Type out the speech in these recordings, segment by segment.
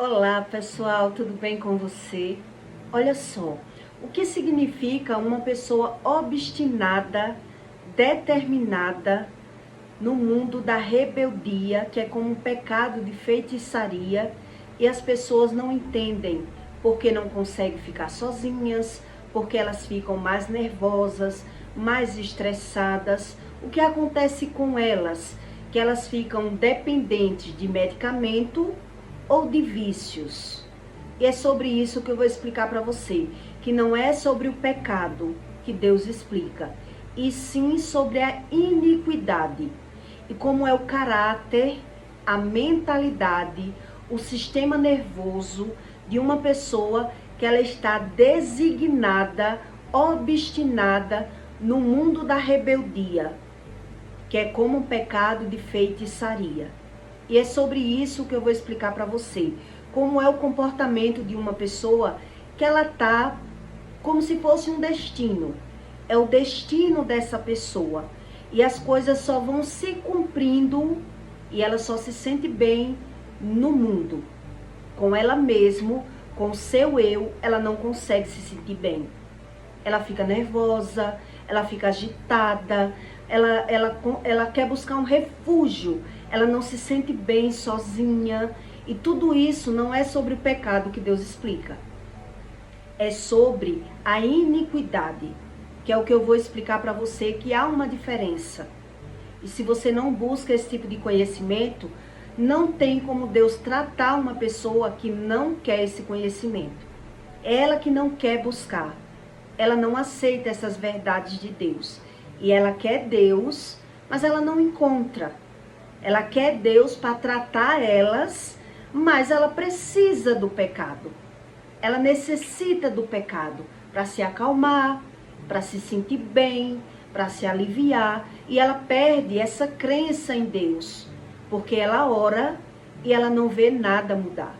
Olá pessoal, tudo bem com você? Olha só, o que significa uma pessoa obstinada, determinada no mundo da rebeldia, que é como um pecado de feitiçaria, e as pessoas não entendem porque não conseguem ficar sozinhas, porque elas ficam mais nervosas, mais estressadas. O que acontece com elas? Que elas ficam dependentes de medicamento ou de vícios. E é sobre isso que eu vou explicar para você, que não é sobre o pecado que Deus explica, e sim sobre a iniquidade. E como é o caráter, a mentalidade, o sistema nervoso de uma pessoa que ela está designada, obstinada no mundo da rebeldia, que é como um pecado de feitiçaria. E é sobre isso que eu vou explicar para você. Como é o comportamento de uma pessoa que ela tá como se fosse um destino. É o destino dessa pessoa. E as coisas só vão se cumprindo e ela só se sente bem no mundo. Com ela mesma, com o seu eu, ela não consegue se sentir bem. Ela fica nervosa, ela fica agitada, ela quer buscar um refúgio, ela não se sente bem sozinha. E tudo isso não é sobre o pecado que Deus explica. É sobre a iniquidade, que é o que eu vou explicar para você, que há uma diferença. E se você não busca esse tipo de conhecimento, não tem como Deus tratar uma pessoa que não quer esse conhecimento. Ela que não quer buscar. Ela não aceita essas verdades de Deus. E ela quer Deus, mas ela não encontra. Ela quer Deus para tratar elas, mas ela precisa do pecado. Ela necessita do pecado para se acalmar, para se sentir bem, para se aliviar. E ela perde essa crença em Deus, porque ela ora e ela não vê nada mudar.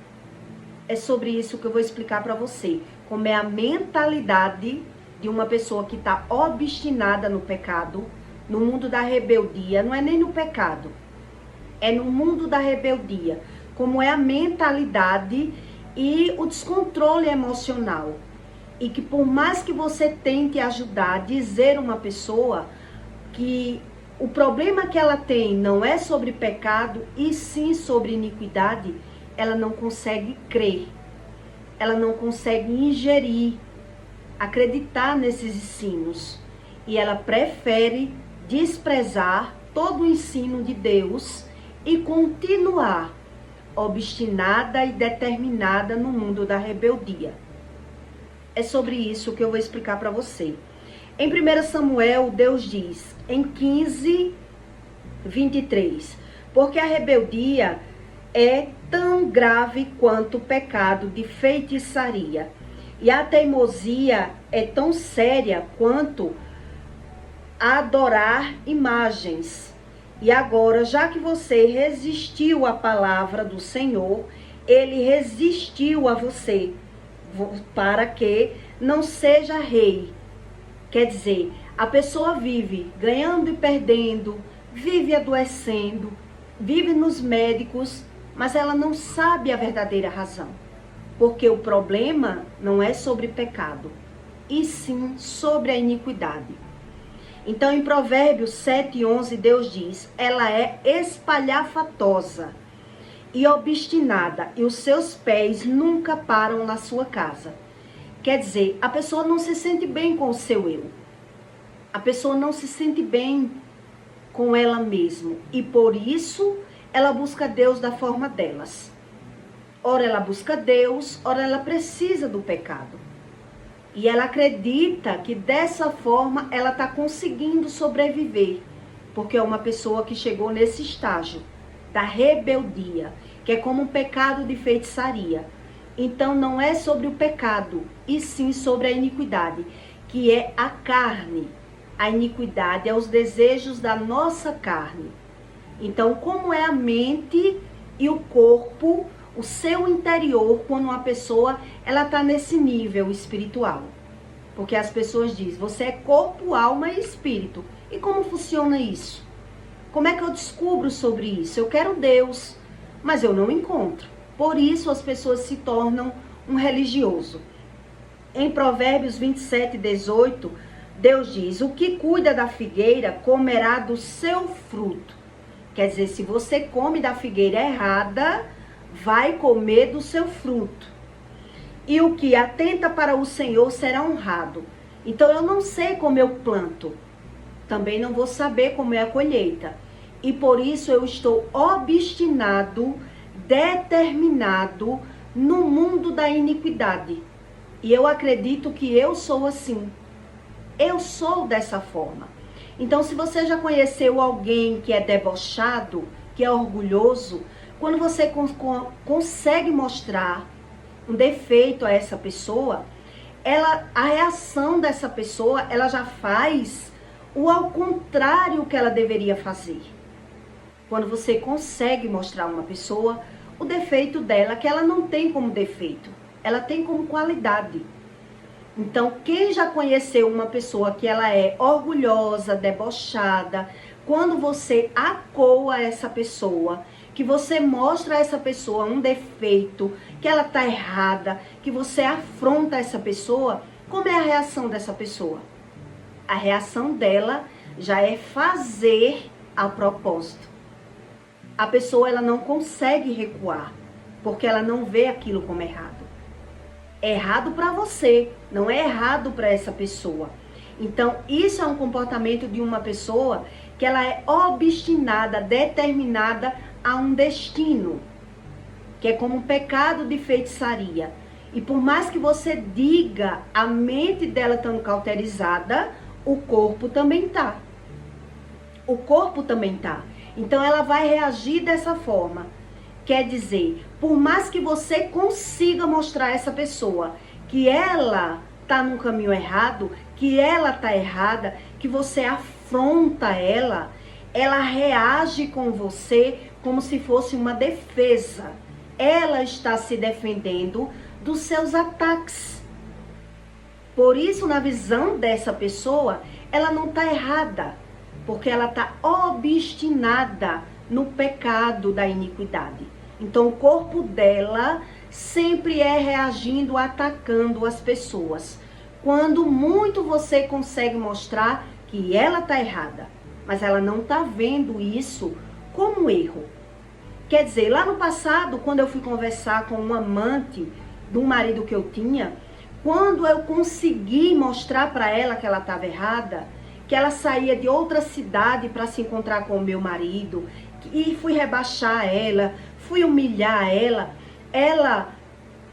É sobre isso que eu vou explicar para você, como é a mentalidade de uma pessoa que está obstinada no pecado, no mundo da rebeldia. Não é nem no pecado, é no mundo da rebeldia. Como é a mentalidade e o descontrole emocional. E que por mais que você tente ajudar, dizer a uma pessoa que o problema que ela tem não é sobre pecado, e sim sobre iniquidade, ela não consegue crer. Ela não consegue ingerir, acreditar nesses ensinos. E ela prefere desprezar todo o ensino de Deus e continuar obstinada e determinada no mundo da rebeldia. É sobre isso que eu vou explicar para você. Em 1 Samuel, Deus diz, em 15:23, porque a rebeldia é tão grave quanto o pecado de feitiçaria, e a teimosia é tão séria quanto adorar imagens. E agora, já que você resistiu à palavra do Senhor, ele resistiu a você, para que não seja rei. Quer dizer, a pessoa vive ganhando e perdendo, vive adoecendo, vive nos médicos, mas ela não sabe a verdadeira razão. Porque o problema não é sobre pecado, e sim sobre a iniquidade. Então, em Provérbios 7:11, Deus diz, ela é espalhafatosa e obstinada, e os seus pés nunca param na sua casa. Quer dizer, a pessoa não se sente bem com o seu eu. A pessoa não se sente bem com ela mesma. E por isso, ela busca Deus da forma delas. Ora ela busca Deus, ora ela precisa do pecado. E ela acredita que dessa forma ela está conseguindo sobreviver. Porque é uma pessoa que chegou nesse estágio da rebeldia, que é como um pecado de feitiçaria. Então não é sobre o pecado, e sim sobre a iniquidade, que é a carne. A iniquidade é os desejos da nossa carne. Então, como é a mente e o corpo, o seu interior, quando uma pessoa ela está nesse nível espiritual. Porque as pessoas dizem, você é corpo, alma e espírito. E como funciona isso? Como é que eu descubro sobre isso? Eu quero Deus, mas eu não encontro. Por isso as pessoas se tornam um religioso. Em Provérbios 27:18, Deus diz: o que cuida da figueira comerá do seu fruto. Quer dizer, se você come da figueira errada, vai comer do seu fruto. E o que atenta para o Senhor será honrado. Então eu não sei como eu planto, também não vou saber como é a colheita. E por isso eu estou obstinado, determinado no mundo da iniquidade. E eu acredito que eu sou assim. Eu sou dessa forma. Então, se você já conheceu alguém que é debochado, que é orgulhoso, quando você consegue mostrar um defeito a essa pessoa, a reação dessa pessoa, ela já faz o ao contrário que ela deveria fazer. Quando você consegue mostrar a uma pessoa o defeito dela, que ela não tem como defeito, ela tem como qualidade. Então, quem já conheceu uma pessoa que ela é orgulhosa, debochada, quando você acoa essa pessoa, que você mostra a essa pessoa um defeito, que ela tá errada, que você afronta essa pessoa, como é a reação dessa pessoa? A reação dela já é fazer a propósito. A pessoa, ela não consegue recuar, porque ela não vê aquilo como errado. É errado para você, não é errado para essa pessoa. Então, isso é um comportamento de uma pessoa que ela é obstinada, determinada a um destino, que é como um pecado de feitiçaria. E por mais que você diga, a mente dela estando cauterizada, o corpo também tá. O corpo também tá. Então ela vai reagir dessa forma. Quer dizer, por mais que você consiga mostrar a essa pessoa que ela tá no caminho errado, que ela tá errada, que você afronta ela, ela reage com você como se fosse uma defesa. Ela está se defendendo dos seus ataques. Por isso, na visão dessa pessoa, ela não está errada, porque ela está obstinada no pecado da iniquidade. Então, o corpo dela sempre é reagindo, atacando as pessoas. Quando muito você consegue mostrar que ela está errada, mas ela não está vendo isso como erro. Quer dizer, lá no passado, quando eu fui conversar com um amante de um marido que eu tinha, quando eu consegui mostrar para ela que ela estava errada, que ela saía de outra cidade para se encontrar com o meu marido, e fui rebaixar ela, fui humilhar ela, ela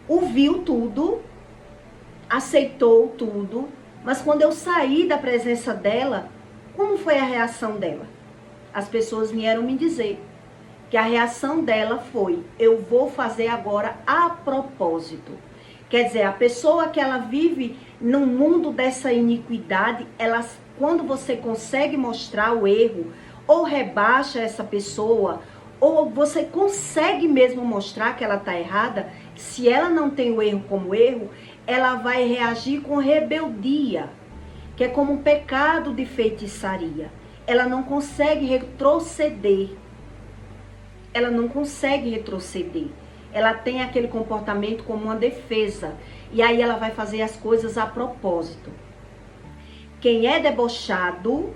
ouviu tudo, aceitou tudo, mas quando eu saí da presença dela, como foi a reação dela? As pessoas vieram me dizer que a reação dela foi: eu vou fazer agora a propósito. Quer dizer, a pessoa que ela vive no mundo dessa iniquidade, quando você consegue mostrar o erro, ou rebaixa essa pessoa, ou você consegue mesmo mostrar que ela está errada, se ela não tem o erro como erro, ela vai reagir com rebeldia, que é como um pecado de feitiçaria. Ela não consegue retroceder. Ela não consegue retroceder. Ela tem aquele comportamento como uma defesa. E aí ela vai fazer as coisas a propósito. Quem é debochado,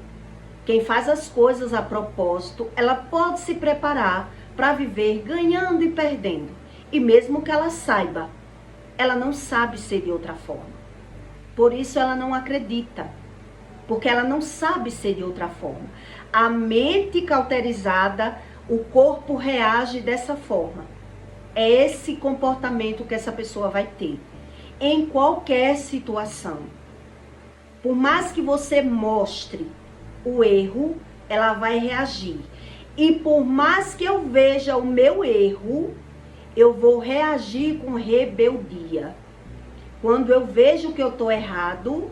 quem faz as coisas a propósito, ela pode se preparar para viver ganhando e perdendo. E mesmo que ela saiba, ela não sabe ser de outra forma. Por isso ela não acredita. Porque ela não sabe ser de outra forma. A mente cauterizada, o corpo reage dessa forma. É esse comportamento que essa pessoa vai ter em qualquer situação. Por mais que você mostre o erro, ela vai reagir. E por mais que eu veja o meu erro, eu vou reagir com rebeldia. Quando eu vejo que eu estou errado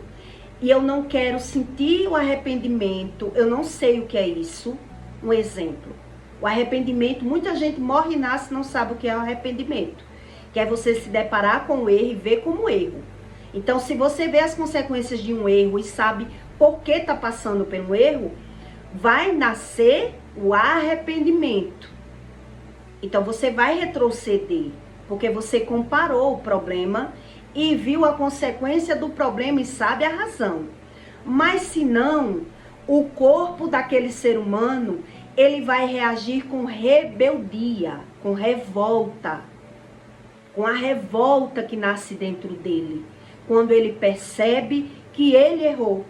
e eu não quero sentir o arrependimento, eu não sei o que é isso. Um exemplo. O arrependimento, muita gente morre e nasce e não sabe o que é o arrependimento. Que é você se deparar com o erro e ver como erro. Então, se você vê as consequências de um erro e sabe por que está passando pelo erro, vai nascer o arrependimento. Então, você vai retroceder. porque você comparou o problema e viu a consequência do problema e sabe a razão. Mas se não, o corpo daquele ser humano, ele vai reagir com rebeldia, com revolta, com a revolta que nasce dentro dele, quando ele percebe que ele errou.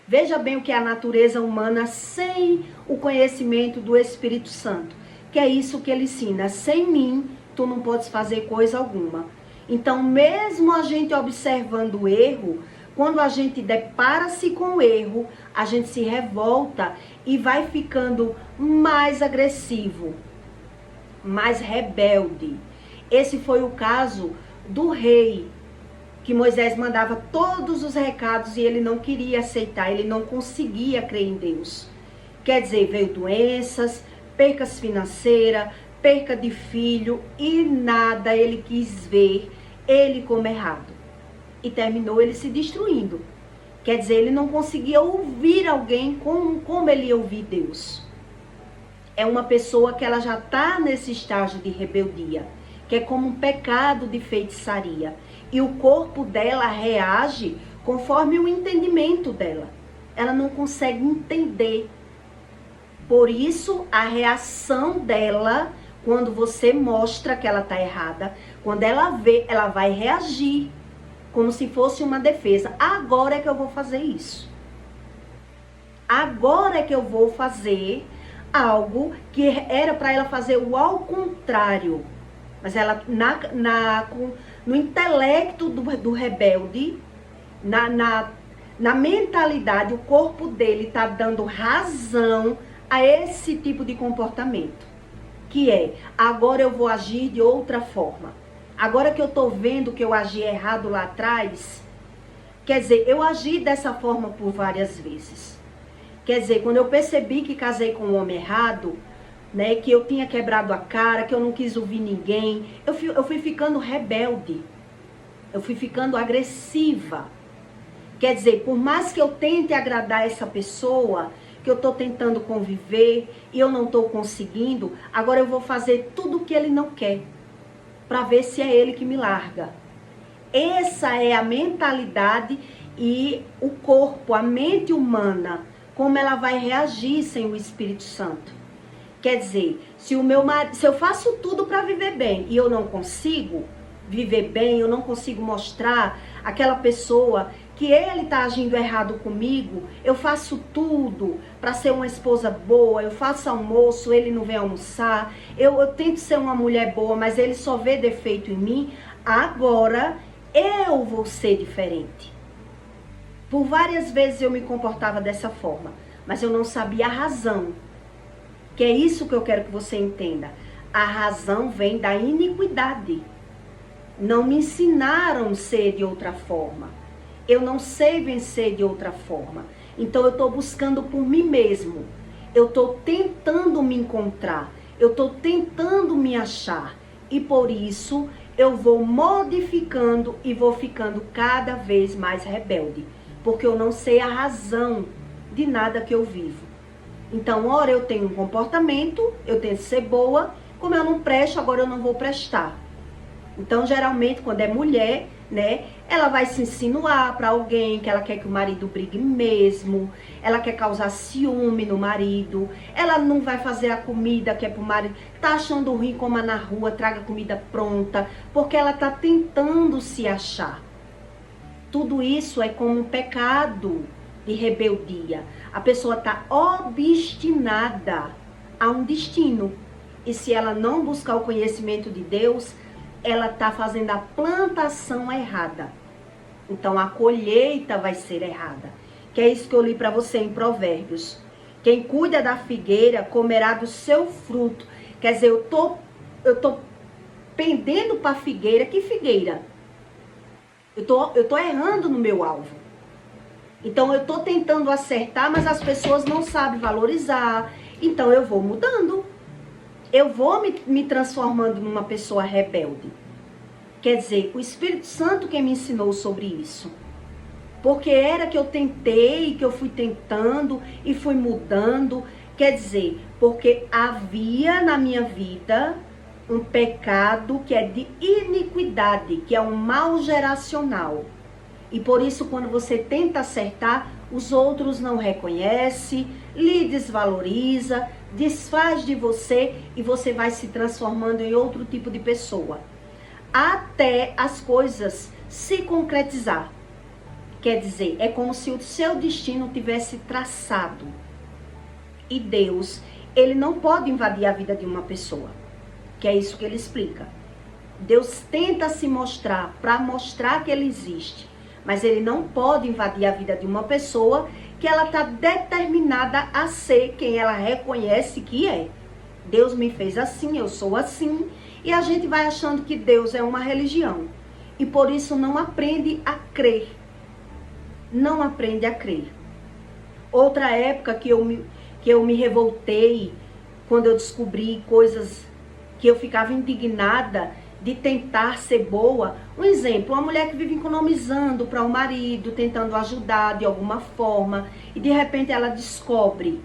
Veja bem o que é a natureza humana sem o conhecimento do Espírito Santo, que é isso que ele ensina: sem mim, tu não podes fazer coisa alguma. Então, mesmo a gente observando o erro, quando a gente depara-se com o erro, a gente se revolta e vai ficando mais agressivo, mais rebelde. Esse foi o caso do rei, que Moisés mandava todos os recados e ele não queria aceitar, ele não conseguia crer em Deus. Quer dizer, veio doenças, percas financeiras, perca de filho e nada ele quis ver ele como errado. E terminou ele se destruindo. Quer dizer, ele não conseguia ouvir alguém como ele ia ouvir Deus. É uma pessoa que ela já está nesse estágio de rebeldia, que é como um pecado de feitiçaria. E o corpo dela reage conforme o entendimento dela. Ela não consegue entender. Por isso, a reação dela, quando você mostra que ela está errada, quando ela vê, ela vai reagir como se fosse uma defesa. Agora é que eu vou fazer isso. Agora é que eu vou fazer algo que era para ela fazer o ao contrário. Mas ela, no intelecto do rebelde, na mentalidade, o corpo dele está dando razão a esse tipo de comportamento. Que é, agora eu vou agir de outra forma. Agora que eu estou vendo que eu agi errado lá atrás, quer dizer, eu agi dessa forma por várias vezes. Quer dizer, quando eu percebi que casei com um homem errado, né, que eu tinha quebrado a cara, que eu não quis ouvir ninguém, eu fui ficando rebelde. Eu fui ficando agressiva. Quer dizer, por mais que eu tente agradar essa pessoa, que eu estou tentando conviver e eu não estou conseguindo, agora eu vou fazer tudo o que ele não quer, para ver se é ele que me larga. Essa é a mentalidade e o corpo, a mente humana, como ela vai reagir sem o Espírito Santo. Quer dizer, se eu faço tudo para viver bem e eu não consigo viver bem, eu não consigo mostrar aquela pessoa que ele está agindo errado comigo, eu faço tudo para ser uma esposa boa, eu faço almoço, ele não vem almoçar, eu tento ser uma mulher boa, mas ele só vê defeito em mim, agora eu vou ser diferente. Por várias vezes eu me comportava dessa forma, mas eu não sabia a razão. Que é isso que eu quero que você entenda. A razão vem da iniquidade. Não me ensinaram a ser de outra forma. Eu não sei vencer de outra forma. Então eu estou buscando por mim mesmo. Eu estou tentando me encontrar. Eu estou tentando me achar. E por isso eu vou modificando e vou ficando cada vez mais rebelde. Porque eu não sei a razão de nada que eu vivo. Então, ora eu tenho um comportamento, eu tento ser boa, como eu não presto, agora eu não vou prestar. Então, geralmente, quando é mulher, né, ela vai se insinuar para alguém que ela quer que o marido brigue mesmo, ela quer causar ciúme no marido, ela não vai fazer a comida que é pro marido, tá achando ruim, coma na rua, traga comida pronta, porque ela tá tentando se achar. Tudo isso é como um pecado de rebeldia. A pessoa está obstinada a um destino. E se ela não buscar o conhecimento de Deus, ela está fazendo a plantação errada. Então a colheita vai ser errada. Que é isso que eu li para você em Provérbios. Quem cuida da figueira comerá do seu fruto. Quer dizer, eu tô pendendo para a figueira. Que figueira? Eu tô errando no meu alvo. Então eu tô tentando acertar, mas as pessoas não sabem valorizar. Então eu vou mudando. Eu vou me transformando numa pessoa rebelde. Quer dizer, o Espírito Santo que me ensinou sobre isso. Porque era que eu tentei, que eu fui tentando e fui mudando. Quer dizer, porque havia na minha vida um pecado que é de iniquidade, que é um mal geracional. E por isso, quando você tenta acertar, os outros não reconhecem, lhe desvaloriza, desfaz de você e você vai se transformando em outro tipo de pessoa. Até as coisas se concretizar. Quer dizer, é como se o seu destino tivesse traçado. E Deus, ele não pode invadir a vida de uma pessoa. Que é isso que ele explica. Deus tenta se mostrar para mostrar que ele existe. Mas ele não pode invadir a vida de uma pessoa que ela está determinada a ser quem ela reconhece que é. Deus me fez assim, eu sou assim. E a gente vai achando que Deus é uma religião. E por isso não aprende a crer. Não aprende a crer. Outra época que eu me revoltei, quando eu descobri coisas que eu ficava indignada de tentar ser boa. Um exemplo, uma mulher que vive economizando para o marido, tentando ajudar de alguma forma, e de repente ela descobre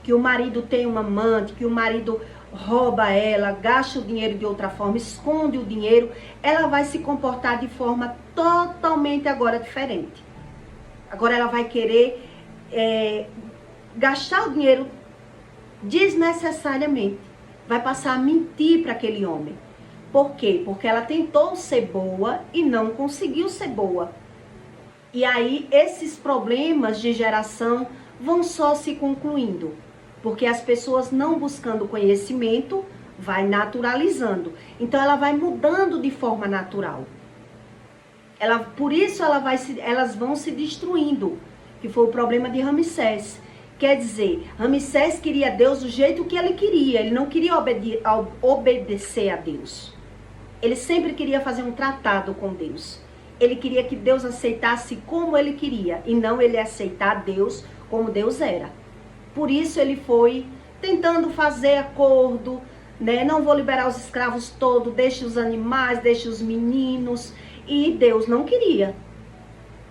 que o marido tem um amante, que o marido rouba ela, gasta o dinheiro de outra forma, esconde o dinheiro, ela vai se comportar de forma totalmente agora diferente. Agora ela vai querer gastar o dinheiro desnecessariamente. Vai passar a mentir para aquele homem. Por quê? Porque ela tentou ser boa e não conseguiu ser boa. E aí esses problemas de geração vão só se concluindo. Porque as pessoas não buscando conhecimento, vai naturalizando. Então ela vai mudando de forma natural. Por isso elas vão se destruindo. Que foi o problema de Ramsés. Quer dizer, Ramsés queria Deus do jeito que ele queria. Ele não queria obedecer a Deus. Ele sempre queria fazer um tratado com Deus. Ele queria que Deus aceitasse como ele queria. E não ele aceitar Deus como Deus era. Por isso ele foi tentando fazer acordo, né? Não vou liberar os escravos todos, deixe os animais, deixe os meninos. E Deus não queria.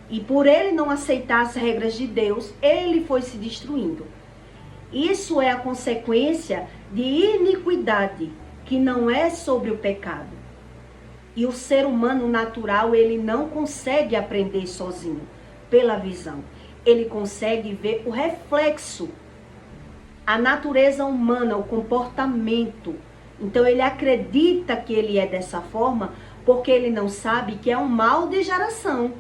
E por ele não aceitar as regras de Deus, ele foi se destruindo. Isso é a consequência de iniquidade, que não é sobre o pecado. E o ser humano natural, ele não consegue aprender sozinho, pela visão. Ele consegue ver o reflexo, a natureza humana, o comportamento. Então ele acredita que ele é dessa forma, porque ele não sabe que é um mal de geração.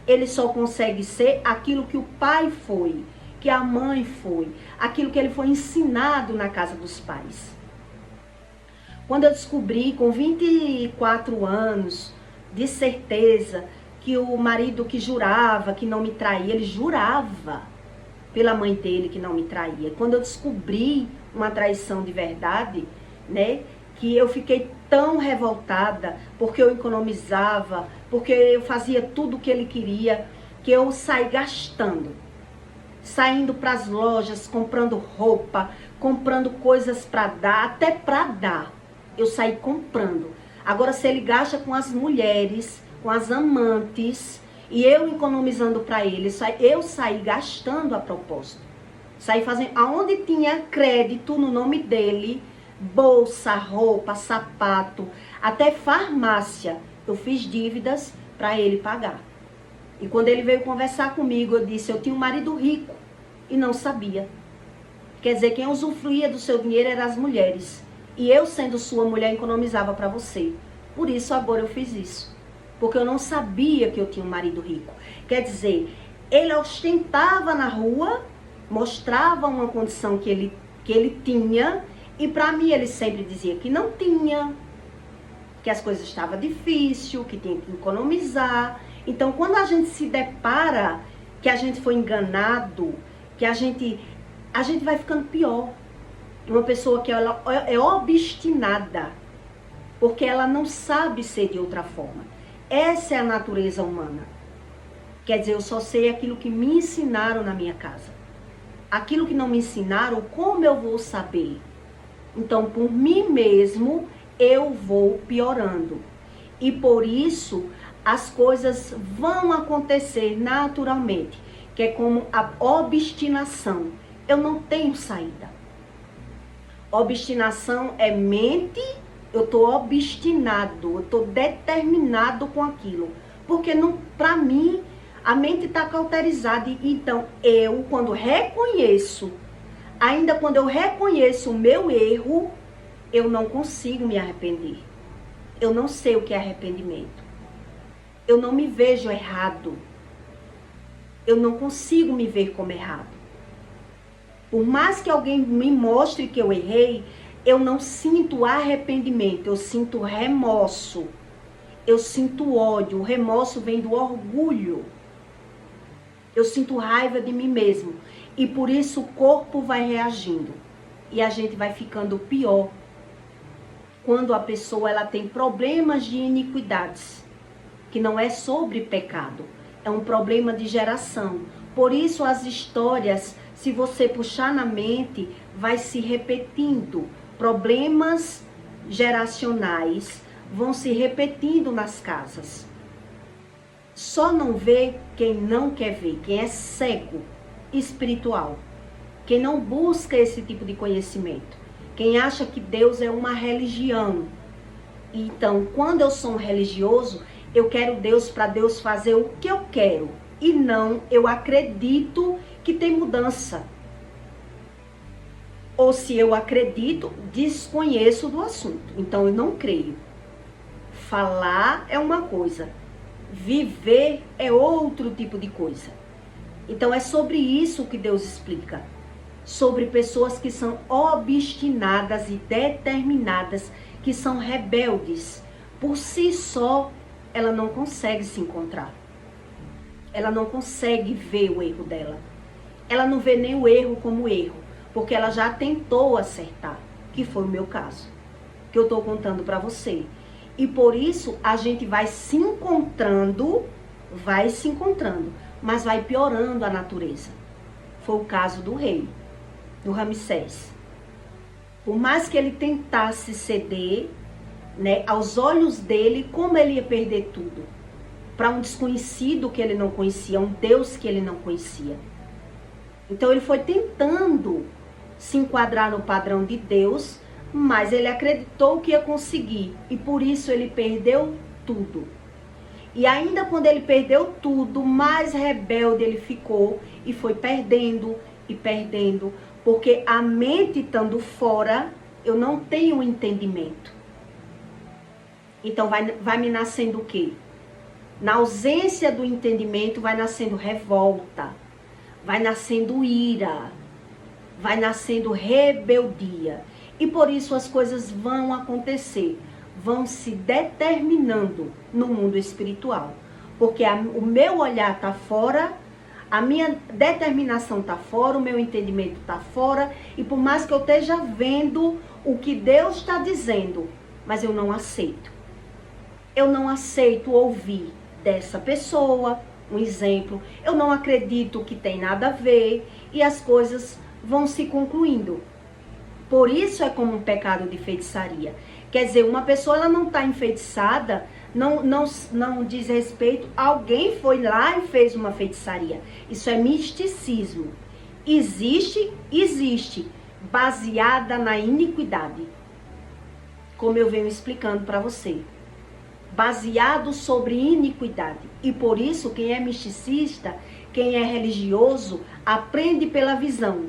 Ele só consegue ser aquilo que o pai foi, que a mãe foi, aquilo que ele foi ensinado na casa dos pais. Quando eu descobri, com 24 anos, de certeza, que o marido que jurava que não me traía, ele jurava pela mãe dele que não me traía. Quando eu descobri uma traição de verdade, né, que eu fiquei tão revoltada, porque eu economizava, porque eu fazia tudo o que ele queria, que eu saí gastando. Saindo para as lojas, comprando roupa, comprando coisas para dar, até para dar. Eu saí comprando. Agora, se ele gasta com as mulheres, com as amantes, e eu economizando para ele, eu saí gastando a propósito. Saí fazendo, aonde tinha crédito no nome dele, bolsa, roupa, sapato, até farmácia, eu fiz dívidas para ele pagar. E quando ele veio conversar comigo, eu disse, eu tinha um marido rico e não sabia. Quer dizer, quem usufruía do seu dinheiro eram as mulheres. E eu, sendo sua mulher, economizava para você. Por isso, agora eu fiz isso. Porque eu não sabia que eu tinha um marido rico. Quer dizer, ele ostentava na rua, mostrava uma condição que ele tinha. E para mim, ele sempre dizia que não tinha. Que as coisas estavam difíceis, que tinha que economizar. Então, quando a gente se depara que a gente foi enganado, que a gente vai ficando pior. Uma pessoa que ela é obstinada, porque ela não sabe ser de outra forma. Essa é a natureza humana. Quer dizer, eu só sei aquilo que me ensinaram na minha casa. Aquilo que não me ensinaram, como eu vou saber? Então, por mim mesmo, eu vou piorando. E por isso, as coisas vão acontecer naturalmente, que é como a obstinação. Eu não tenho saída. Obstinação é mente Eu estou obstinado, eu estou determinado com aquilo. Porque para mim, a mente está cauterizada. Então, eu, quando reconheço, ainda quando eu reconheço o meu erro, eu não consigo me arrepender. Eu não sei o que é arrependimento. Eu não me vejo errado. Eu não consigo me ver como errado. Por mais que alguém me mostre que eu errei, eu não sinto arrependimento, eu sinto remorso. Eu sinto ódio. O remorso vem do orgulho. Eu sinto raiva de mim mesmo. E por isso o corpo vai reagindo. E a gente vai ficando pior. Quando a pessoa ela tem problemas de iniquidades. Que não é sobre pecado. É um problema de geração. Por isso as histórias, se você puxar na mente, vai se repetindo. Problemas geracionais vão se repetindo nas casas. Só não vê quem não quer ver, quem é cego espiritual, quem não busca esse tipo de conhecimento, quem acha que Deus é uma religião. Então, quando eu sou um religioso, eu quero Deus para Deus fazer o que eu quero e não eu acredito que tem mudança. Ou se eu acredito, desconheço do assunto. Então eu não creio. Falar é uma coisa, viver é outro tipo de coisa. Então é sobre isso que Deus explica. Sobre pessoas que são obstinadas e determinadas, que são rebeldes. Por si só, ela não consegue se encontrar. Ela não consegue ver o erro dela. Ela não vê nem o erro como erro, porque ela já tentou acertar, que foi o meu caso, que eu estou contando para você. E por isso a gente vai se encontrando, mas vai piorando a natureza. Foi o caso do rei, do Ramsés. Por mais que ele tentasse ceder, né, aos olhos dele, como ele ia perder tudo? Para um desconhecido que ele não conhecia, um Deus que ele não conhecia. Então ele foi tentando se enquadrar no padrão de Deus, mas ele acreditou que ia conseguir. E por isso ele perdeu tudo. E ainda quando ele perdeu tudo, mais rebelde ele ficou e foi perdendo e perdendo. Porque a mente estando fora, eu não tenho entendimento. Então vai me nascendo o quê? Na ausência do entendimento vai nascendo revolta, vai nascendo ira, vai nascendo rebeldia. E por isso as coisas vão acontecer, vão se determinando no mundo espiritual. Porque o meu olhar está fora, a minha determinação está fora, o meu entendimento está fora. E por mais que eu esteja vendo o que Deus está dizendo, mas eu não aceito. Eu não aceito ouvir dessa pessoa, um exemplo. Eu não acredito que tem nada a ver e as coisas vão se concluindo. Por isso é como um pecado de feitiçaria. Quer dizer, uma pessoa ela não está enfeitiçada, não diz respeito, alguém foi lá e fez uma feitiçaria. Isso é misticismo. Existe, baseada na iniquidade. Como eu venho explicando para você. Baseado sobre iniquidade. E por isso, quem é misticista, quem é religioso, aprende pela visão.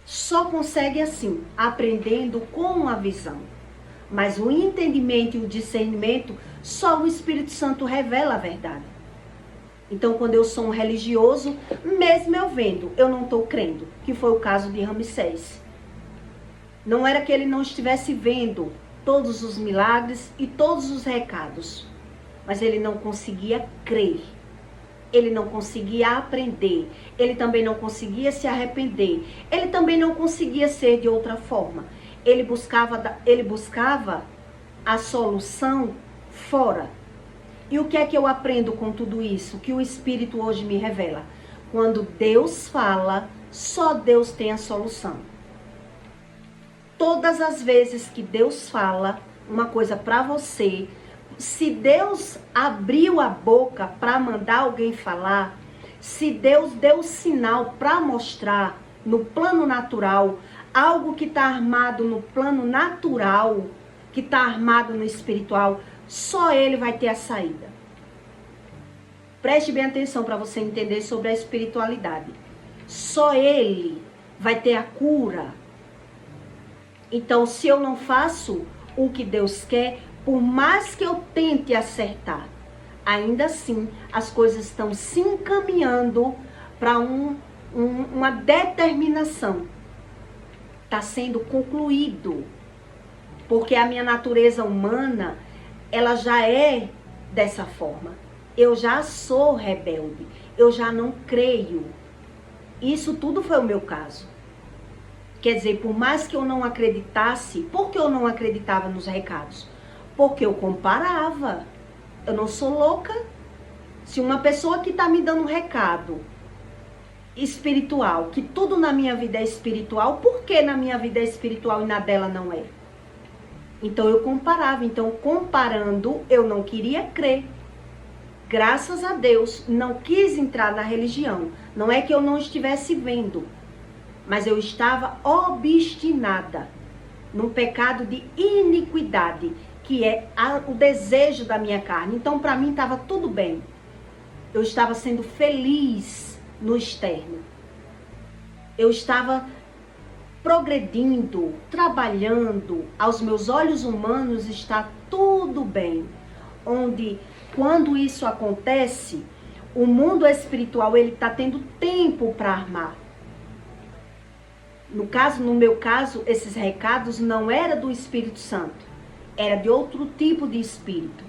Só consegue assim, aprendendo com a visão. Mas o entendimento e o discernimento, só o Espírito Santo revela a verdade. Então, quando eu sou um religioso, mesmo eu vendo, eu não estou crendo, que foi o caso de Ramsés. Não era que ele não estivesse vendo todos os milagres e todos os recados, mas ele não conseguia crer. Ele não conseguia aprender, ele também não conseguia se arrepender, ele também não conseguia ser de outra forma. Ele buscava a solução fora. E o que é que eu aprendo com tudo isso? Que o Espírito hoje me revela. Quando Deus fala, só Deus tem a solução. Todas as vezes que Deus fala uma coisa para você, se Deus abriu a boca para mandar alguém falar, se Deus deu sinal para mostrar no plano natural, algo que está armado no plano natural, que está armado no espiritual, só ele vai ter a saída. Preste bem atenção para você entender sobre a espiritualidade. Só ele vai ter a cura. Então, se eu não faço o que Deus quer, por mais que eu tente acertar, ainda assim as coisas estão se encaminhando para uma determinação. Está sendo concluído. Porque a minha natureza humana, ela já é dessa forma. Eu já sou rebelde. Eu já não creio. Isso tudo foi o meu caso. Quer dizer, por mais que eu não acreditasse, por que eu não acreditava nos recados? Porque eu comparava. Eu não sou louca. Se uma pessoa que está me dando um recado espiritual, que tudo na minha vida é espiritual, por que na minha vida é espiritual e na dela não é? Então eu comparava. Então, comparando, eu não queria crer. Graças a Deus, não quis entrar na religião. Não é que eu não estivesse vendo, mas eu estava obstinada num pecado de iniquidade, que é o desejo da minha carne. Então, para mim, estava tudo bem. Eu estava sendo feliz no externo. Eu estava progredindo, trabalhando. Aos meus olhos humanos está tudo bem. Onde, quando isso acontece, o mundo espiritual ele está tendo tempo para armar. No meu caso, esses recados não eram do Espírito Santo, era de outro tipo de espírito.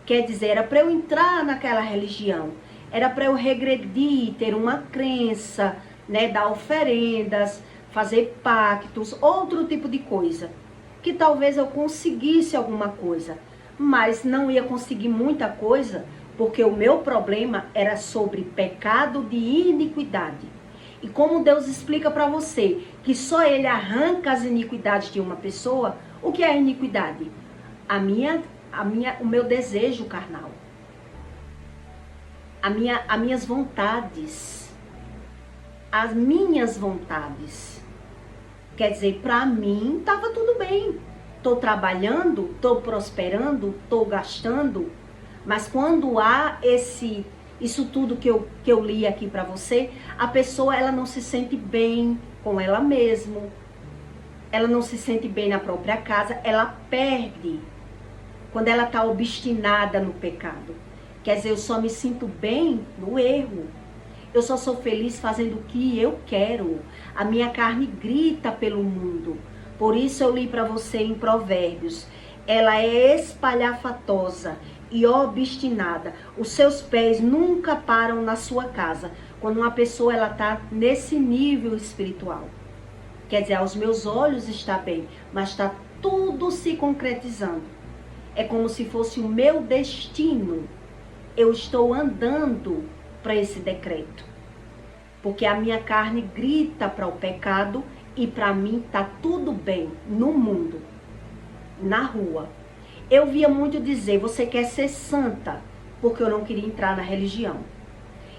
Quer dizer, era para eu entrar naquela religião, era para eu regredir, ter uma crença, né, dar oferendas, fazer pactos, outro tipo de coisa. Que talvez eu conseguisse alguma coisa, mas não ia conseguir muita coisa, porque o meu problema era sobre pecado de iniquidade. E como Deus explica para você que só Ele arranca as iniquidades de uma pessoa, o que é iniquidade? O meu desejo carnal. As minhas vontades. As minhas vontades. Quer dizer, para mim estava tudo bem. Estou trabalhando, estou prosperando, estou gastando. Mas quando há isso tudo que eu li aqui para você, a pessoa ela não se sente bem com ela mesma, ela não se sente bem na própria casa, ela perde quando ela está obstinada no pecado. Quer dizer, eu só me sinto bem no erro, eu só sou feliz fazendo o que eu quero, a minha carne grita pelo mundo. Por isso eu li para você em Provérbios, ela é espalhafatosa e obstinada. Os seus pés nunca param na sua casa. Quando uma pessoa ela está nesse nível espiritual. Quer dizer, aos meus olhos está bem, mas está tudo se concretizando. É como se fosse o meu destino. Eu estou andando para esse decreto. Porque a minha carne grita para o pecado e para mim está tudo bem no mundo, na rua. Eu via muito dizer, você quer ser santa, porque eu não queria entrar na religião.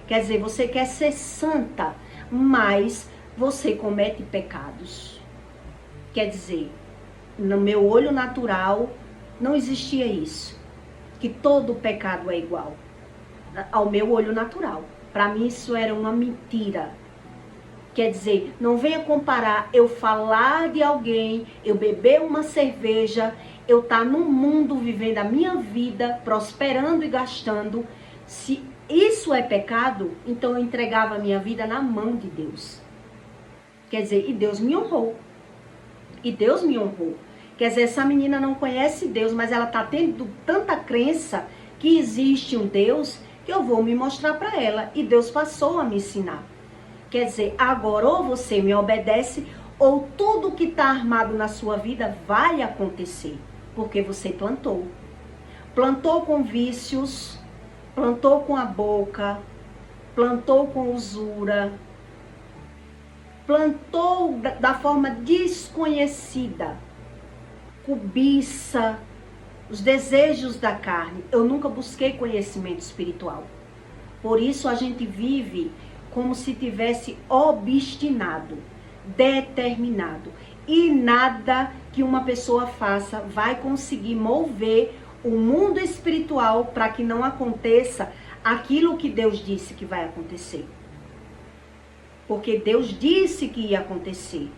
Quer dizer, você quer ser santa, mas você comete pecados. Quer dizer, no meu olho natural, não existia isso. Que todo pecado é igual. Ao meu olho natural. Para mim isso era uma mentira. Quer dizer, não venha comparar eu falar de alguém, eu beber uma cerveja, eu estar no mundo vivendo a minha vida, prosperando e gastando. Se isso é pecado, então eu entregava a minha vida na mão de Deus. Quer dizer, e Deus me honrou. E Deus me honrou. Quer dizer, essa menina não conhece Deus, mas ela está tendo tanta crença que existe um Deus que eu vou me mostrar para ela. E Deus passou a me ensinar. Quer dizer, agora ou você me obedece, ou tudo que está armado na sua vida vai acontecer. Porque você plantou. Plantou com vícios, plantou com a boca, plantou com usura, plantou da forma desconhecida, cobiça, os desejos da carne. Eu nunca busquei conhecimento espiritual. Por isso a gente vive como se tivesse obstinado, determinado. E nada que uma pessoa faça vai conseguir mover o mundo espiritual para que não aconteça aquilo que Deus disse que vai acontecer. Porque Deus disse que ia acontecer.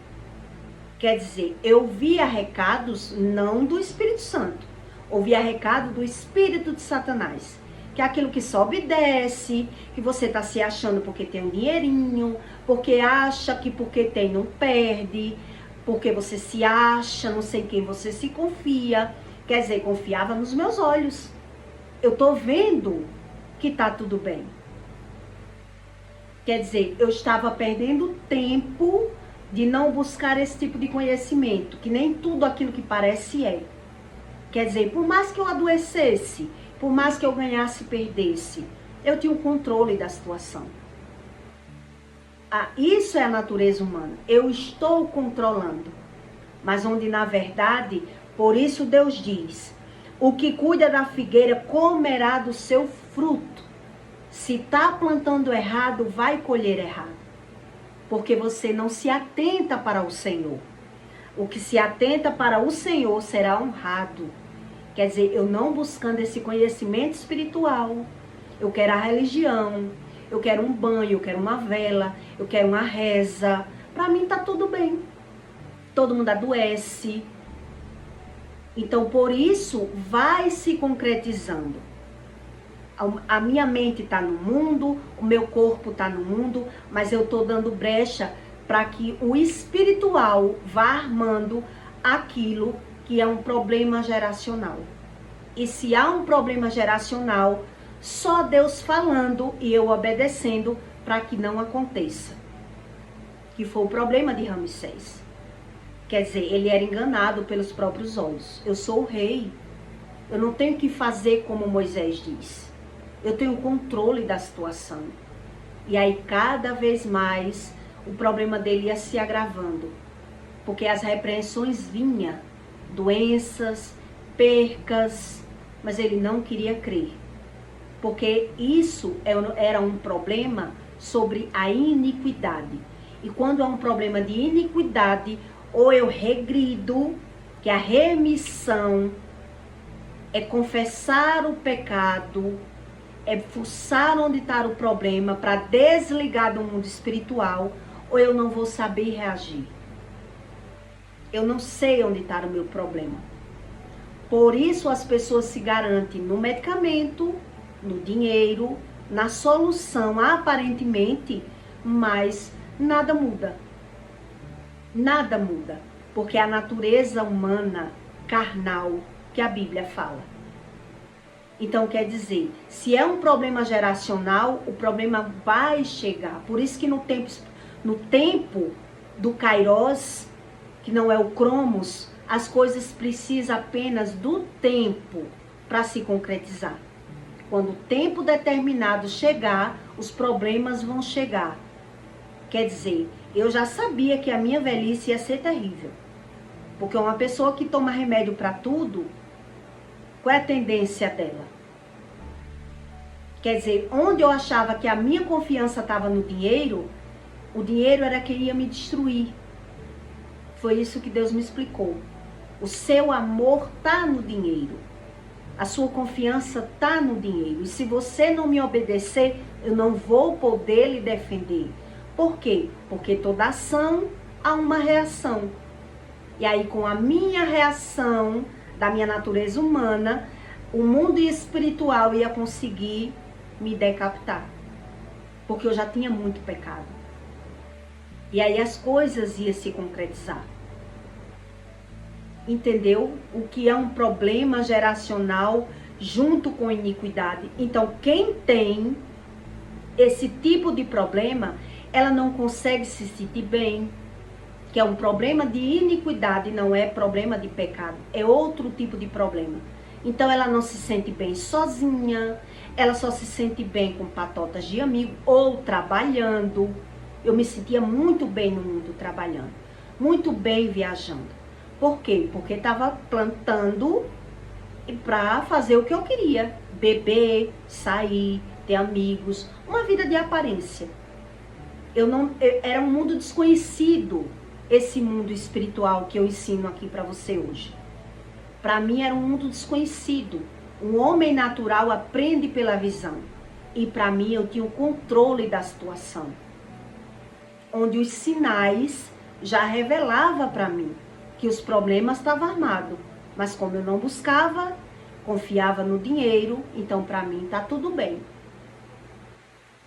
Quer dizer, eu via recados não do Espírito Santo, ouvia recado do espírito de Satanás. Que é aquilo que sobe e desce, que você está se achando porque tem um dinheirinho, porque acha que porque tem não perde, porque você se acha, não sei em quem você se confia. Quer dizer, confiava nos meus olhos. Eu estou vendo que está tudo bem. Quer dizer, eu estava perdendo tempo de não buscar esse tipo de conhecimento, que nem tudo aquilo que parece é. Quer dizer, por mais que eu adoecesse, por mais que eu ganhasse e perdesse, eu tinha o controle da situação. Isso é a natureza humana. Eu estou controlando. Mas onde, na verdade, por isso Deus diz, o que cuida da figueira comerá do seu fruto. Se está plantando errado, vai colher errado. Porque você não se atenta para o Senhor. O que se atenta para o Senhor será honrado. Quer dizer, eu não buscando esse conhecimento espiritual, eu quero a religião, eu quero um banho, eu quero uma vela, eu quero uma reza. Para mim tá tudo bem. Todo mundo adoece. Então, por isso, vai se concretizando. A minha mente está no mundo, o meu corpo está no mundo, mas eu estou dando brecha para que o espiritual vá armando aquilo que é um problema geracional. E se há um problema geracional, só Deus falando e eu obedecendo para que não aconteça. Que foi o problema de Ramsés. Quer dizer, ele era enganado pelos próprios olhos. Eu sou o rei. Eu não tenho que fazer como Moisés diz. Eu tenho o controle da situação. E aí, cada vez mais, o problema dele ia se agravando. Porque as repreensões vinham. Doenças, percas, mas ele não queria crer. Porque isso era um problema sobre a iniquidade. E quando é um problema de iniquidade, ou eu regrido, que a remissão é confessar o pecado, é fuçar onde está o problema para desligar do mundo espiritual, ou eu não vou saber reagir. Eu não sei onde está o meu problema. Por isso as pessoas se garantem no medicamento, no dinheiro, na solução aparentemente, mas nada muda. Nada muda. Porque é a natureza humana, carnal, que a Bíblia fala. Então quer dizer, se é um problema geracional, o problema vai chegar. Por isso que no tempo do Kairos, que não é o Cromos, as coisas precisam apenas do tempo para se concretizar. Quando o tempo determinado chegar, os problemas vão chegar. Quer dizer, eu já sabia que a minha velhice ia ser terrível. Porque uma pessoa que toma remédio para tudo, qual é a tendência dela? Quer dizer, onde eu achava que a minha confiança estava no dinheiro, o dinheiro era que ia me destruir. Foi isso que Deus me explicou. O seu amor está no dinheiro. A sua confiança está no dinheiro. E se você não me obedecer, eu não vou poder lhe defender. Por quê? Porque toda ação há uma reação. E aí, com a minha reação da minha natureza humana, o mundo espiritual ia conseguir me decapitar. Porque eu já tinha muito pecado. E aí as coisas iam se concretizar. Entendeu? O que é um problema geracional junto com iniquidade. Então, quem tem esse tipo de problema, ela não consegue se sentir bem. Que é um problema de iniquidade, não é problema de pecado. É outro tipo de problema. Então, ela não se sente bem sozinha. Ela só se sente bem com patotas de amigo ou trabalhando. Eu me sentia muito bem no mundo trabalhando. Muito bem viajando. Por quê? Porque estava plantando para fazer o que eu queria. Beber, sair, ter amigos. Uma vida de aparência. Era um mundo desconhecido. esse mundo espiritual que eu ensino aqui para você hoje. Para mim era um mundo desconhecido. Um homem natural aprende pela visão. E para mim eu tinha o controle da situação. Onde os sinais já revelavam para mim que os problemas estavam armados. Mas como eu não buscava, confiava no dinheiro, então para mim tá tudo bem.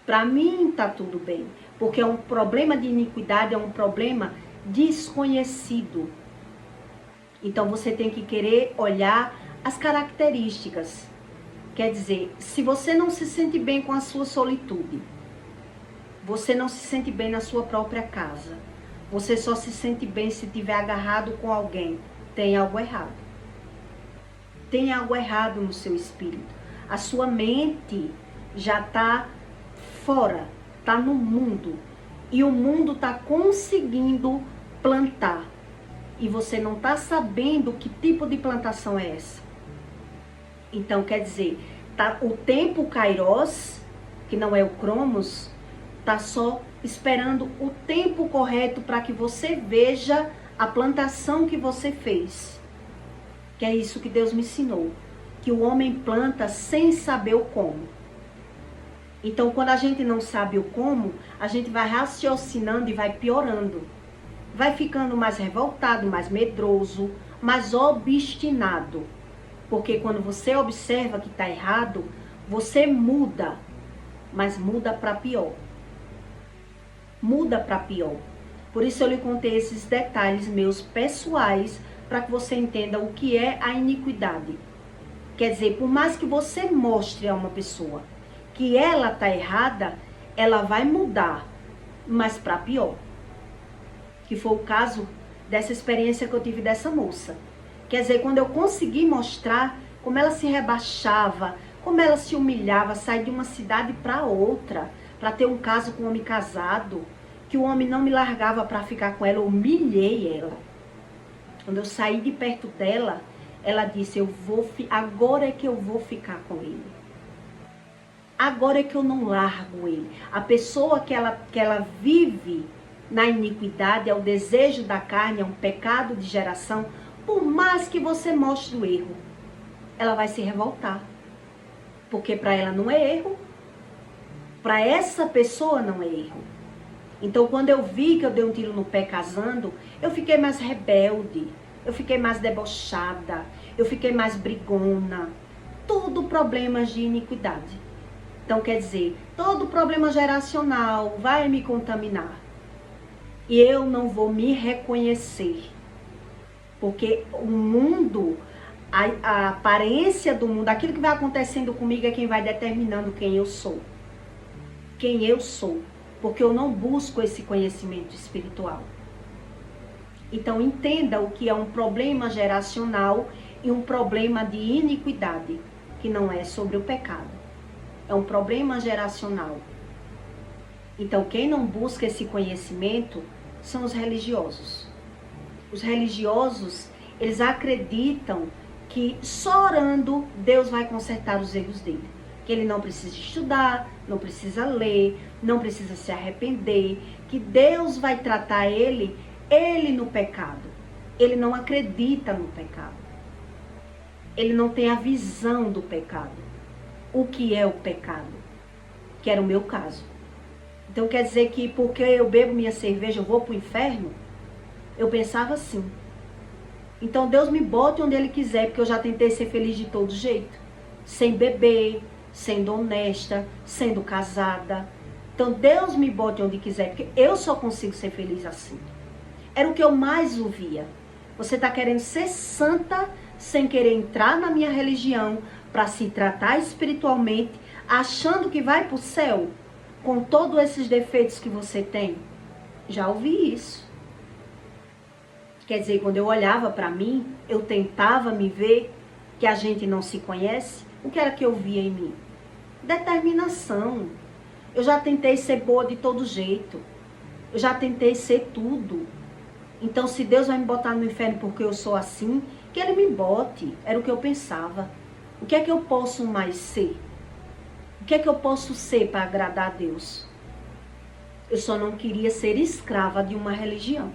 Para mim tá tudo bem. Porque é um problema de iniquidade, é um problema desconhecido. Então você tem que querer olhar as características. Quer dizer, se você não se sente bem com a sua solitude, você não se sente bem na sua própria casa, você só se sente bem se estiver agarrado com alguém, tem algo errado. Tem algo errado no seu espírito. A sua mente já está fora, está no mundo. E o mundo está conseguindo plantar. E você não está sabendo que tipo de plantação é essa. Então, quer dizer, tá, o tempo Kairos, que não é o Cromos, está só esperando o tempo correto para que você veja a plantação que você fez. Que é isso que Deus me ensinou. Que o homem planta sem saber o como. Então, quando a gente não sabe o como, a gente vai raciocinando e vai piorando. Vai ficando mais revoltado, mais medroso, mais obstinado. Porque quando você observa que está errado, você muda, mas muda para pior. Muda para pior. Por isso eu lhe contei esses detalhes meus pessoais, para que você entenda o que é a iniquidade. Quer dizer, por mais que você mostre a uma pessoa que ela está errada, ela vai mudar, mas para pior. Que foi o caso dessa experiência que eu tive dessa moça. Quer dizer, quando eu consegui mostrar como ela se rebaixava, como ela se humilhava, sair de uma cidade para outra, para ter um caso com um homem casado, que o homem não me largava para ficar com ela, eu humilhei ela. Quando eu saí de perto dela, ela disse, agora é que eu vou ficar com ele. Agora é que eu não largo ele. A pessoa que ela vive na iniquidade, é o desejo da carne, é um pecado de geração. Por mais que você mostre o erro, ela vai se revoltar. Porque para ela não é erro. Para essa pessoa não é erro. Então, quando eu vi que eu dei um tiro no pé casando, eu fiquei mais rebelde. Eu fiquei mais debochada. Eu fiquei mais brigona. Tudo problemas de iniquidade. Então, quer dizer, todo problema geracional vai me contaminar. E eu não vou me reconhecer. Porque o mundo, a aparência do mundo, aquilo que vai acontecendo comigo é quem vai determinando quem eu sou. Quem eu sou. Porque eu não busco esse conhecimento espiritual. Então, entenda o que é um problema geracional e um problema de iniquidade, que não é sobre o pecado. É um problema geracional. Então, quem não busca esse conhecimento são os religiosos. Os religiosos, eles acreditam que só orando Deus vai consertar os erros dele. Que ele não precisa estudar, não precisa ler, não precisa se arrepender. Que Deus vai tratar ele no pecado. Ele não acredita no pecado. Ele não tem a visão do pecado. O que é o pecado? Que era o meu caso. Então quer dizer que porque eu bebo minha cerveja eu vou para o inferno? Eu pensava assim. Então Deus me bote onde Ele quiser, porque eu já tentei ser feliz de todo jeito. Sem beber, sendo honesta, sendo casada. Então Deus me bote onde quiser, porque eu só consigo ser feliz assim. Era o que eu mais ouvia. Você está querendo ser santa sem querer entrar na minha religião para se tratar espiritualmente, achando que vai para o céu com todos esses defeitos que você tem? Já ouvi isso. Quer dizer, quando eu olhava para mim, eu tentava me ver que a gente não se conhece. O que era que eu via em mim? Determinação. Eu já tentei ser boa de todo jeito. Eu já tentei ser tudo. Então, se Deus vai me botar no inferno porque eu sou assim, que Ele me bote. Era o que eu pensava. O que é que eu posso mais ser? O que é que eu posso ser para agradar a Deus? Eu só não queria ser escrava de uma religião.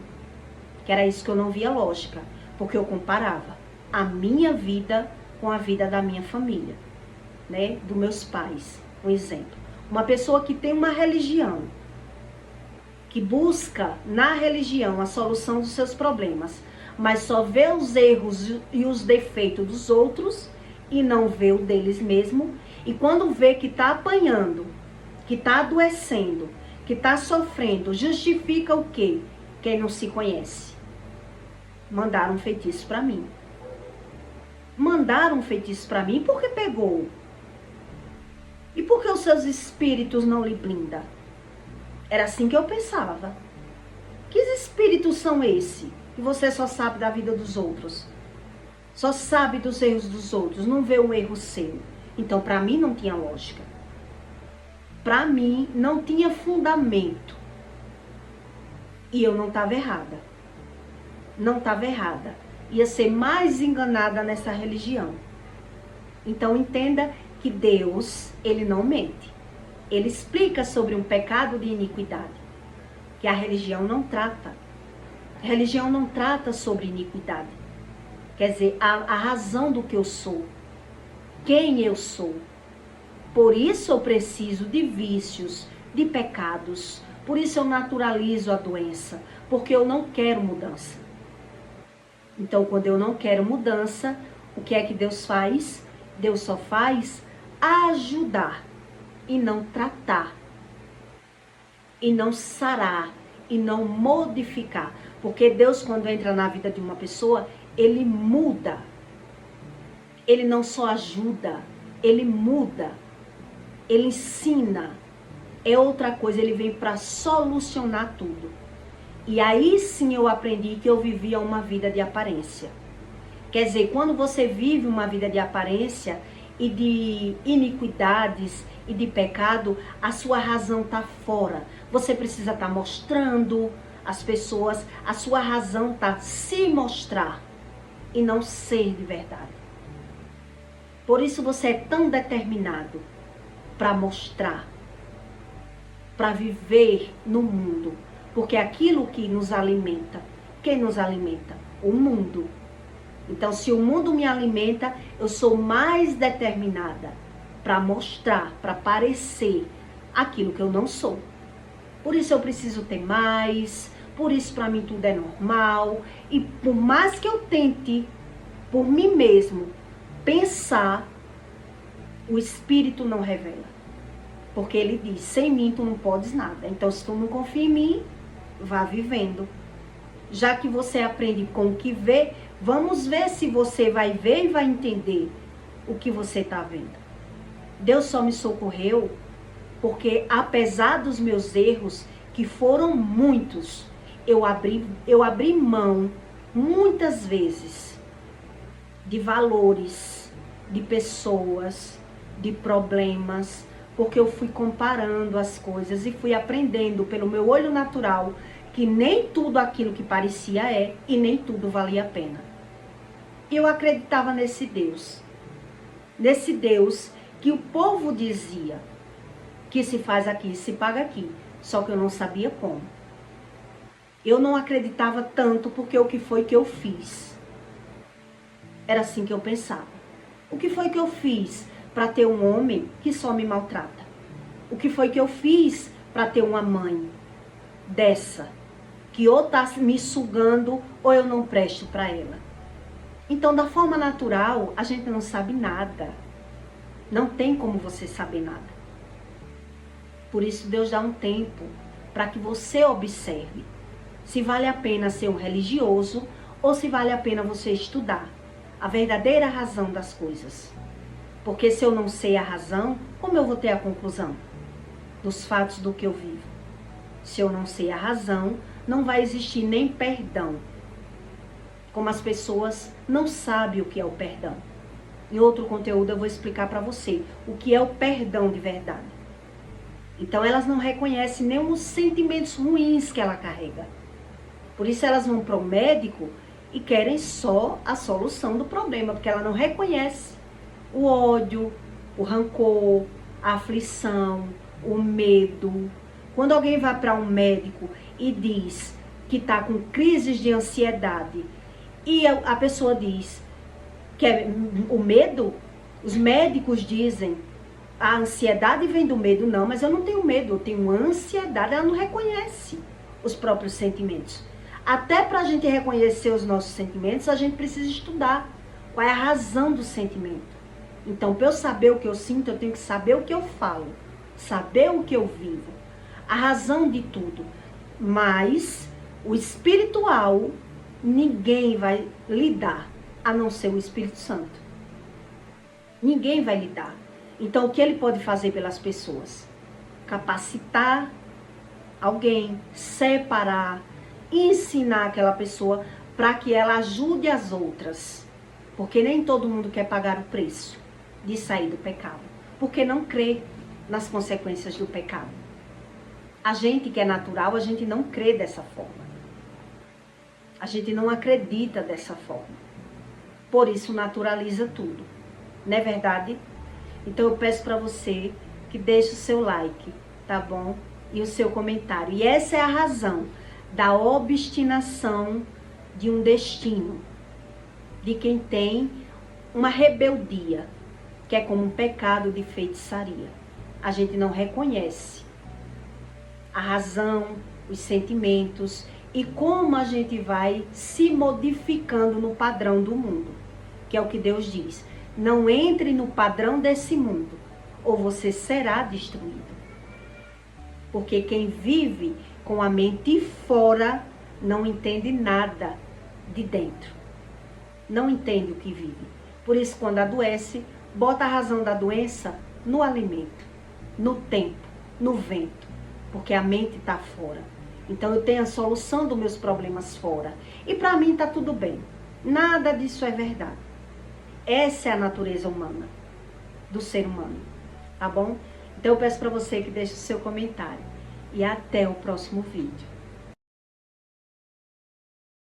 que era isso que eu não via lógica, porque eu comparava a minha vida com a vida da minha família, né, dos meus pais. Um exemplo, uma pessoa que tem uma religião, que busca na religião a solução dos seus problemas, mas só vê os erros e os defeitos dos outros e não vê o deles mesmo. E quando vê que está apanhando, que está adoecendo, que está sofrendo, justifica o quê? Quem não se conhece. Mandaram um feitiço para mim. Mandaram um feitiço para mim porque pegou. E por que os seus espíritos não lhe blindam? Era assim que eu pensava. Que espíritos são esses? Que você só sabe da vida dos outros. Só sabe dos erros dos outros, não vê um erro seu. Então, para mim, não tinha lógica. Para mim, não tinha fundamento. E eu não estava errada. Não estava errada. Ia ser mais enganada nessa religião. Então, entenda que Deus, Ele não mente. Ele explica sobre um pecado de iniquidade, que a religião não trata. A religião não trata sobre iniquidade. Quer dizer, a razão do que eu sou, quem eu sou. Por isso eu preciso de vícios, de pecados. Por isso eu naturalizo a doença, porque eu não quero mudança. Então, quando eu não quero mudança, o que é que Deus faz? Deus só faz ajudar e não tratar, e não sarar, e não modificar. Porque Deus, quando entra na vida de uma pessoa, Ele muda. Ele não só ajuda, Ele muda, Ele ensina. É outra coisa, Ele vem para solucionar tudo. E aí sim eu aprendi que eu vivia uma vida de aparência. Quer dizer, quando você vive uma vida de aparência e de iniquidades e de pecado, a sua razão está fora. Você precisa estar mostrando às pessoas, a sua razão está se mostrar e não ser de verdade. Por isso você é tão determinado para mostrar, para viver no mundo. Porque aquilo que nos alimenta, quem nos alimenta? O mundo. Então, se o mundo me alimenta, eu sou mais determinada para mostrar, para parecer aquilo que eu não sou. Por isso eu preciso ter mais, por isso para mim tudo é normal. E por mais que eu tente, por mim mesmo, pensar, o Espírito não revela. Porque ele diz, sem mim tu não podes nada. Então, se tu não confia em mim, vá vivendo. Já que você aprende com o que vê, vamos ver se você vai ver e vai entender o que você está vendo. Deus só me socorreu porque, apesar dos meus erros, que foram muitos, eu abri mão, muitas vezes, de valores, de pessoas, de problemas, porque eu fui comparando as coisas e fui aprendendo pelo meu olho natural que nem tudo aquilo que parecia é e nem tudo valia a pena. Eu acreditava nesse Deus que o povo dizia que se faz aqui, se paga aqui, só que eu não sabia como. Eu não acreditava tanto porque o que foi que eu fiz? Era assim que eu pensava. O que foi que eu fiz para ter um homem que só me maltrata? O que foi que eu fiz para ter uma mãe dessa, que ou tá me sugando ou eu não presto para ela? Então, da forma natural, a gente não sabe nada. Não tem como você saber nada. Por isso, Deus dá um tempo para que você observe se vale a pena ser um religioso ou se vale a pena você estudar a verdadeira razão das coisas. Porque se eu não sei a razão, como eu vou ter a conclusão dos fatos do que eu vivo? Se eu não sei a razão, não vai existir nem perdão. Como as pessoas não sabem o que é o perdão. Em outro conteúdo eu vou explicar para você o que é o perdão de verdade. Então elas não reconhecem nem os sentimentos ruins que ela carrega. Por isso elas vão para o médico e querem só a solução do problema, porque ela não reconhece o ódio, o rancor, a aflição, o medo. Quando alguém vai para um médico e diz, que está com crises de ansiedade e a pessoa diz que é o medo, os médicos dizem, a ansiedade vem do medo. Não, mas eu não tenho medo, eu tenho ansiedade. Ela não reconhece os próprios sentimentos. Até para a gente reconhecer os nossos sentimentos, a gente precisa estudar qual é a razão do sentimento. Então, para eu saber o que eu sinto, eu tenho que saber o que eu falo, saber o que eu vivo, a razão de tudo. Mas o espiritual, ninguém vai lidar, a não ser o Espírito Santo. Ninguém vai lidar. Então, o que ele pode fazer pelas pessoas? Capacitar alguém, separar, ensinar aquela pessoa para que ela ajude as outras. Porque nem todo mundo quer pagar o preço de sair do pecado. Porque não crê nas consequências do pecado. A gente que é natural, a gente não crê dessa forma. A gente não acredita dessa forma. Por isso naturaliza tudo. Não é verdade? Então eu peço para você que deixe o seu like, tá bom? E o seu comentário. E essa é a razão da obstinação de um destino. De quem tem uma rebeldia, que é como um pecado de feitiçaria. A gente não reconhece a razão, os sentimentos e como a gente vai se modificando no padrão do mundo, que é o que Deus diz. Não entre no padrão desse mundo, ou você será destruído. Porque quem vive com a mente fora não entende nada de dentro. Não entende o que vive. Por isso, quando adoece, bota a razão da doença no alimento, no tempo, no vento. Porque a mente está fora. Então eu tenho a solução dos meus problemas fora. E para mim está tudo bem. Nada disso é verdade. Essa é a natureza humana, do ser humano, tá bom? Então eu peço para você que deixe o seu comentário. E até o próximo vídeo.